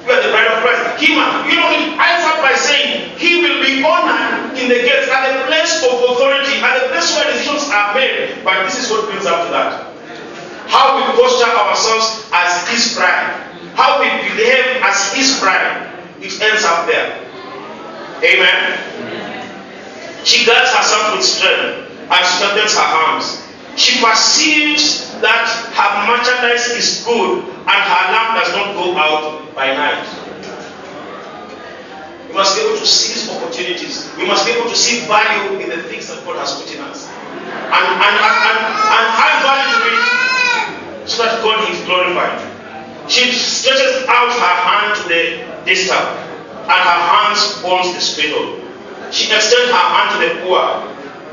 We are the bride of Christ. He start by saying he will be honored in the gates at the place of authority, at the place where decisions are made. But this is what brings up to that. How we posture ourselves as his bride. How we behave as his bride. It ends up there. Amen. She guards herself with strength and strengthens her arms. She perceives that her merchandise is good and her lamp does not go out by night. We must be able to seize opportunities. We must be able to see value in the things that God has put in us. And add value to it so that God is glorified. She stretches out her hand to the distaff and her hands holds the spindle. She extends her hand to the poor.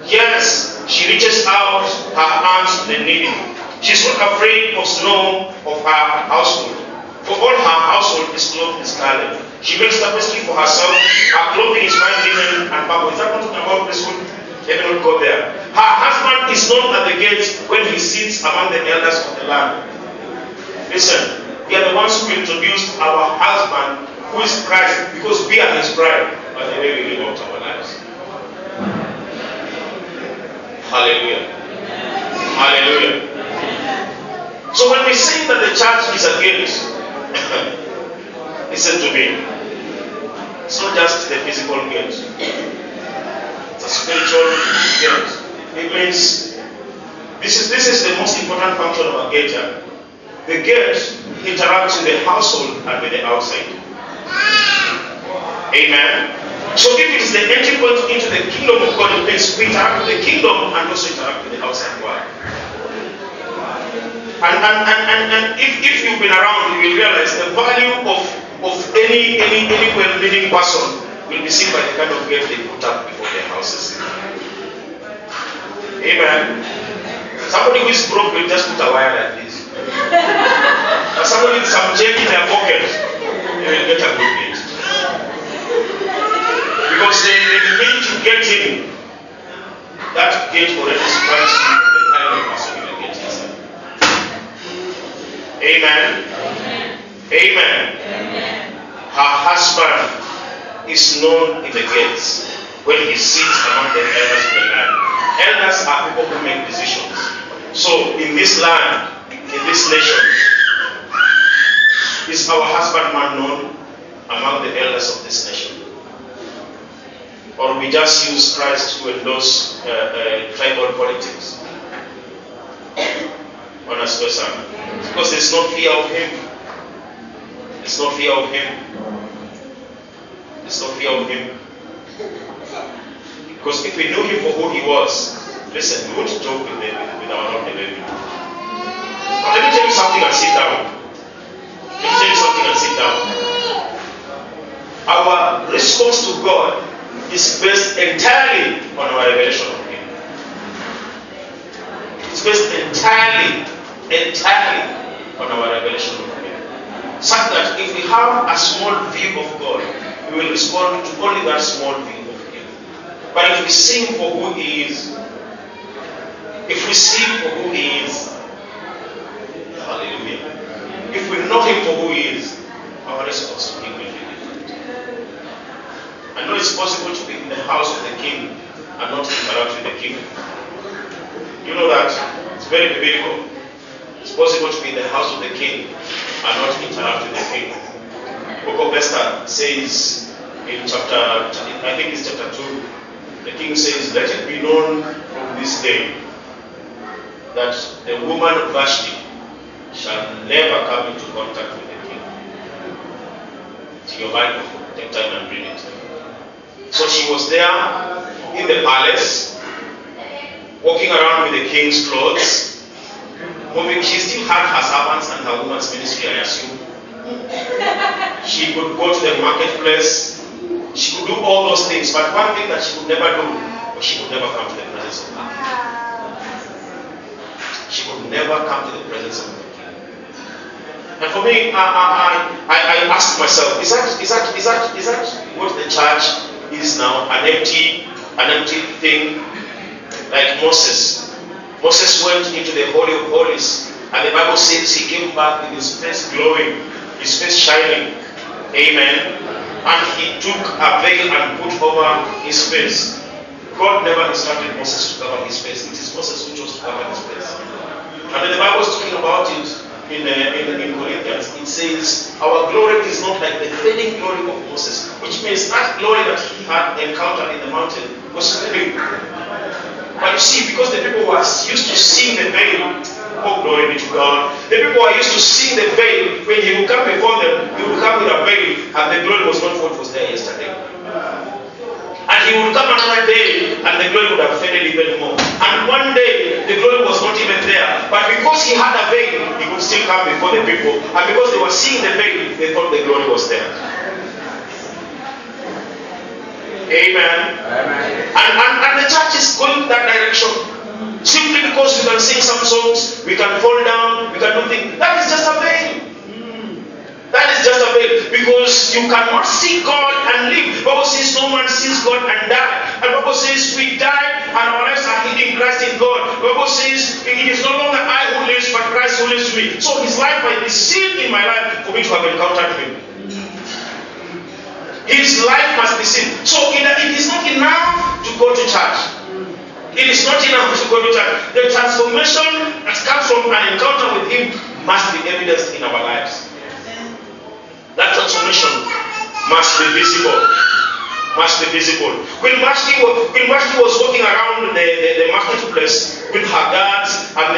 Yes, she reaches out her arms to the needy. She's not afraid of snow of her household. For all her household is clothed in scarlet. She makes tapestry for herself. Her clothing is fine linen and purple. Is that not talking about this one? Let me not go there. Her husband is known at the gates when he sits among the elders of the land. Listen, we are the ones who introduced our husband, who is Christ, because we are his bride, by the way we live out our lives. Hallelujah. Hallelujah. So when we say that the church is a gate, listen to me. It's not just the physical gate. It's a spiritual gate. It means this is the most important function of a gate. The gate interacts with the household and with the outside. Amen. So if it is the entry point into the kingdom of God, it means we interact with the kingdom and also interact with the outside world. And if you've been around, you will realize the value of any well-meaning person will be seen by the kind of gate they put up before their houses. Amen. Somebody who is broke will just put a wire like this. But somebody with some change in their pocket, they will get a good gate. Because the need to get in, that gate already supplies you the kind of person you will get inside. Amen. Amen. Amen. Her husband is known in the gates when he sits among the elders of the land. Elders are people who make decisions. So in this land, in this nation, is our husband man known among the elders of this nation? Or we just use Christ to endorse tribal politics? Honest person. Because there's no fear of him. There's no fear of him. There's no fear of him. Because if we knew him for who he was, listen, we won't joke with our Lord the baby. But let me tell you something and sit down. Let me tell you something and sit down. Our response to God is based entirely on our revelation of him. It's based entirely on our revelation of him. Such that if we have a small view of God, we will respond to only that small view of him. But if we see him for who he is, if we see him for who he is, hallelujah. If we know him for who he is, our response to him will be different. I know it's possible to be in the house of the king and not interact with the king. You know that it's very biblical. It's possible to be in the house of the king and not interact with the king. Book of Esther says in chapter, I think it's chapter 2, the king says, let it be known from this day that the woman of Vashti shall never come into contact with the king. It's in your Bible. Take time and read it. So she was there in the palace, walking around with the king's clothes, moving. She still had her servants and her woman's ministry, I assume. She could go to the marketplace. She could do all those things. But one thing that she could never do was she could never come to the presence of God. She could never come to the presence of the king. And for me, I asked myself, is that what the church is now? An empty thing, like Moses. Moses went into the Holy of Holies, and the Bible says he came back with his face glowing, his face shining. Amen. And he took a veil and put over his face. God never instructed Moses to cover his face. It is Moses who chose to cover his face. And then the Bible is talking about it in Corinthians. It says, our glory is not like the fading glory of Moses, which means that glory that he had encountered in the mountain was fading. But you see, because the people were used to seeing the veil, oh glory be to God, the people were used to seeing the veil. When he would come before them, he would come with a veil, and the glory was not what was there yesterday. And he would come another day, and the glory would have faded even more. And one day, the glory was not even there. But because he had a veil, he could still come before the people. And because they were seeing the veil, they thought the glory was there. Amen. And the church is going that direction. Simply because we can sing some songs, we can fall down, we can do things. That is just a veil. That is just a veil. Because you cannot see God and live. Bible says no man sees God and die. And Bible says we die and our lives are hid in Christ in God. Bible says it is no longer I who lives, but Christ who lives to me. So his life might be seen in my life for me to have encountered him. His life must be seen. So it is not enough to go to church. It is not enough to go to church. The transformation that comes from an encounter with him must be evidenced in our lives. That transformation must be visible. Must be visible. Queen Vashti was walking around the marketplace with her guards and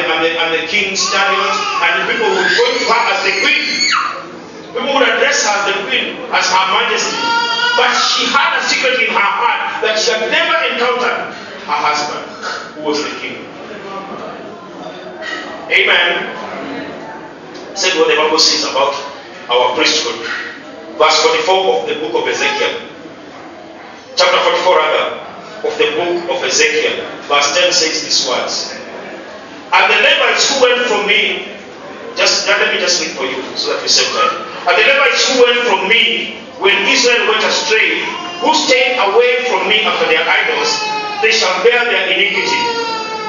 the king's chariots, and the people would go to her as the queen. People would address her as the queen, as her majesty. But she had a secret in her heart that she had never encountered her husband, who was the king. Amen. Said what the Bible says about our priesthood. Verse 44 of the book of Ezekiel. Chapter 44 rather, of the book of Ezekiel. Verse 10 says these words. And the Levites who went from me, let me just read for you so that we save time. And the Levites who went from me when Israel went astray, who stayed away from me after their idols, they shall bear their iniquity.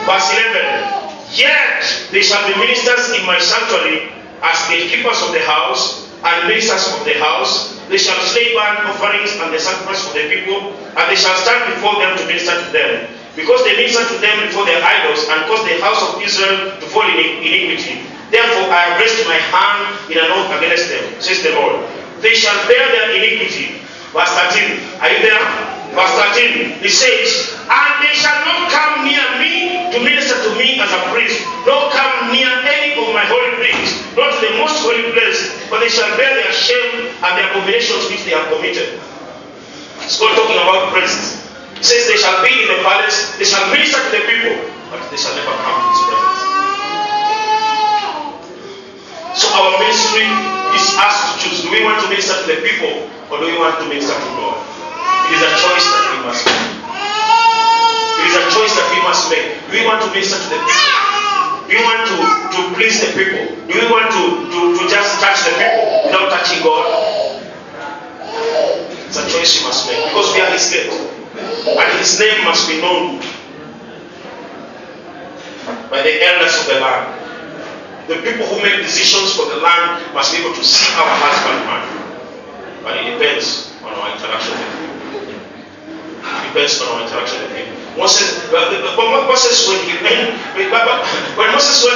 Verse 11. Yet they shall be ministers in my sanctuary as gatekeepers of the house and ministers of the house. They shall slay burnt offerings and the sacrifice for the people, and they shall stand before them to minister to them. Because they minister to them before their idols and cause the house of Israel to fall in iniquity. Therefore I have raised my hand in an oath against them, says the Lord. They shall bear their iniquity. Verse 13. Are you there? Verse 13. It says, and they shall not come near me to minister to me as a priest, nor come near any of my holy things, not to the most holy place, but they shall bear their shame and their abominations which they have committed. It's God talking about priests. It says they shall be in the palace, they shall minister to the people, but they shall never come to his presence. So our ministry is us to choose. Do we want to minister to the people, or do we want to minister to God? It is a choice that we must make. It is a choice that we must make. Do we want to minister to the people? Do we want to please the people? Do we want to just touch the people without touching God? It's a choice we must make, because we are his gate. And his name must be known by the elders of the land. The people who make decisions for the land must be able to see our husbandman. But it depends on our interaction with him. It depends on our interaction with him. Moses, when Moses went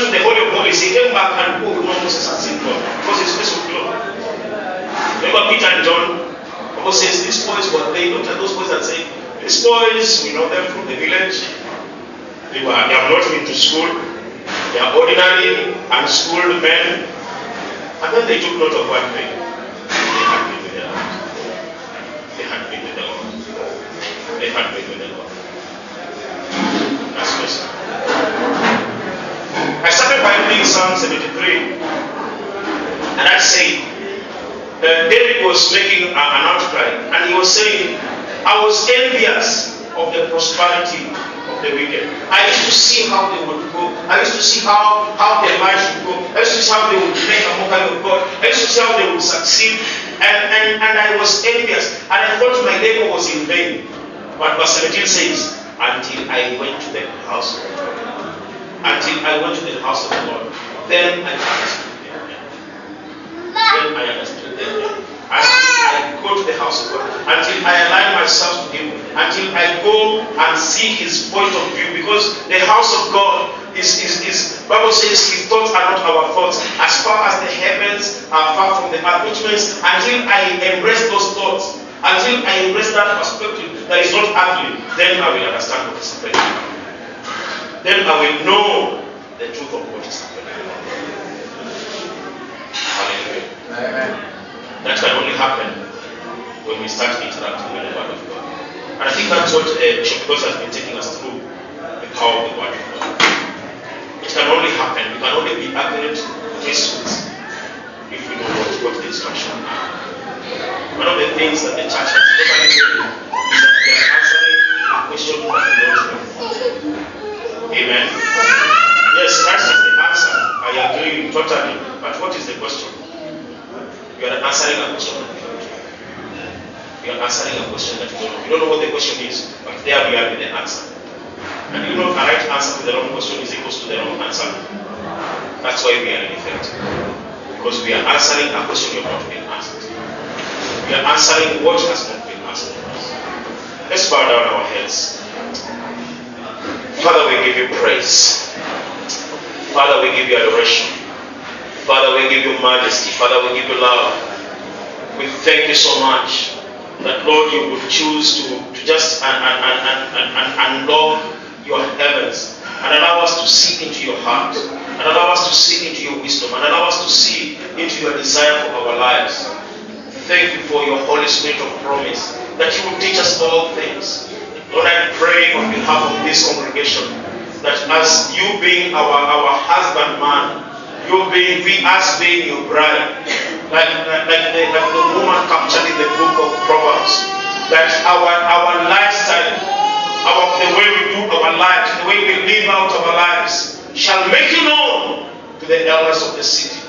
to the Holy of Holies, he came back and Moses had seen God because his face was glowing. Remember Peter and John? The Bible says these boys were they looked at those boys and said, these boys, we know them from the village. They have not been to school. They are ordinary, unschooled men. And then they took note of one thing. They had been with the Lord. They had been with the Lord. They had been with the Lord. That's question. I started by reading Psalm 73. And I say, David was making an outcry. And he was saying, I was envious of the prosperity of the wicked. I used to see how they would go. I used to see how their lives would go. I used to see how they would make a mockery of God. I used to see how they would succeed. And I was envious. And I thought my labor was in vain. But verse 17 says, until I went to the house of the Lord. Until I went to the house of the Lord. Then I understood them. Then I understood them. Until I go to the house of God, until I align myself with Him, until I go and see His point of view, because the house of God is Bible says His thoughts are not our thoughts, as far as the heavens are far from the earth, which means until I embrace those thoughts, until I embrace that perspective that is not earthly, then I will understand what is happening. Then I will know the truth of what is happening. Hallelujah. Amen. That can only happen when we start interacting with the Word of God. And I think that's what Bishop God has been taking us through, the power of the Word of God. It can only happen, we can only be accurate Christians if we know what the instruction are. One of the things that the church has totally done is that they are answering a question of the Lord's. Amen. Yes, Christ is the answer. I agree totally. But what is the question? You are answering a question that you don't know. You are answering a question that you don't know. You don't know what the question is, but there we are with the answer. And you know a right answer to the wrong question is equal to the wrong answer. That's why we are in effect. Because we are answering a question you have not been asked. We are answering what has not been asked of us. Let's bow down our heads. Father, we give you praise. Father, we give you adoration. Father, we give you majesty. Father, we give you love. We thank you so much that, Lord, you would choose to just unlock your heavens and allow us to see into your heart, and allow us to see into your wisdom, and allow us to see into your desire for our lives. Thank you for your Holy Spirit of promise that you will teach us all things. Lord, I pray on behalf of this congregation that as you being our husbandman, you being us being your bride, like the woman captured in the book of Proverbs, that our lifestyle, the way we do our lives, the way we live out our lives, shall make you known to the elders of the city.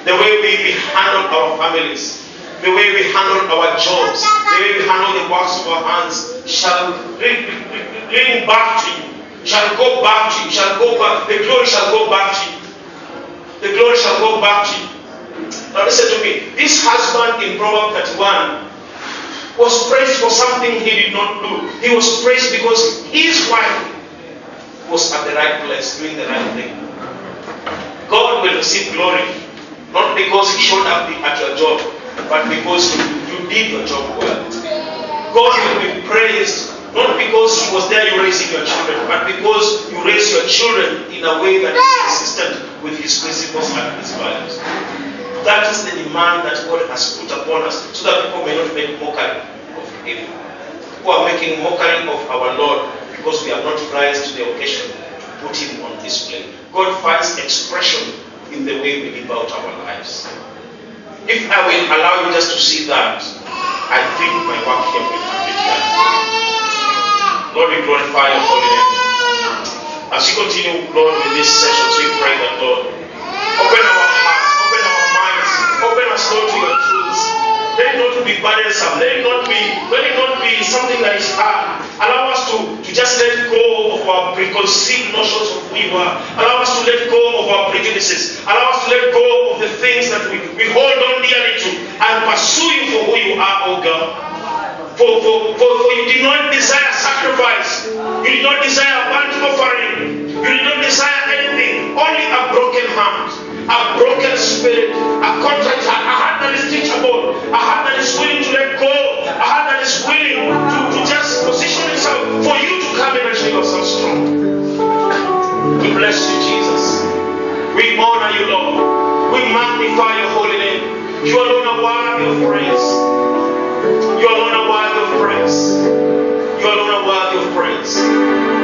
The way we handle our families, the way we handle our jobs, the way we handle the works of our hands, shall bring back to you, shall go back to you, shall go back. The glory shall go back to you. The glory shall go back to you. Now listen to me. This husband in Proverbs 31 was praised for something he did not do. He was praised because his wife was at the right place, doing the right thing. God will receive glory, not because he showed up at your job, but because you did your job well. God will be praised, not because he was there you raising your children, but because you raise your children in a way that is consistent with his principles and his values. That is the demand that God has put upon us, so that people may not make mockery of him. Who are making mockery of our Lord because we have not rise to the occasion to put him on display. God finds expression in the way we live out our lives. If I will allow you just to see that, I think my work here will be done. Lord, we glorify your holy name. As we continue, Lord, with these sessions, we pray that, Lord, open our hearts, open our minds, open us, Lord, to your truths. Let it not be burdensome. Let it not be something that is hard. Allow us to just let go of our preconceived notions of who you are. Allow us to let go of our prejudices. Allow us to let go of the things that we hold on dearly to and pursue you for who you are, oh God. For you did not desire sacrifice. You did not desire burnt offering. You did not desire anything. Only a broken heart, a broken spirit, a contrite heart, a heart that is teachable, a heart that is willing to let go, a heart that is willing to just position itself for you to come in and show yourself strong. We bless you, Jesus. We honor you, Lord. We magnify your holy name. You alone are worthy of praise. You alone are worthy of praise. You alone are worthy of praise.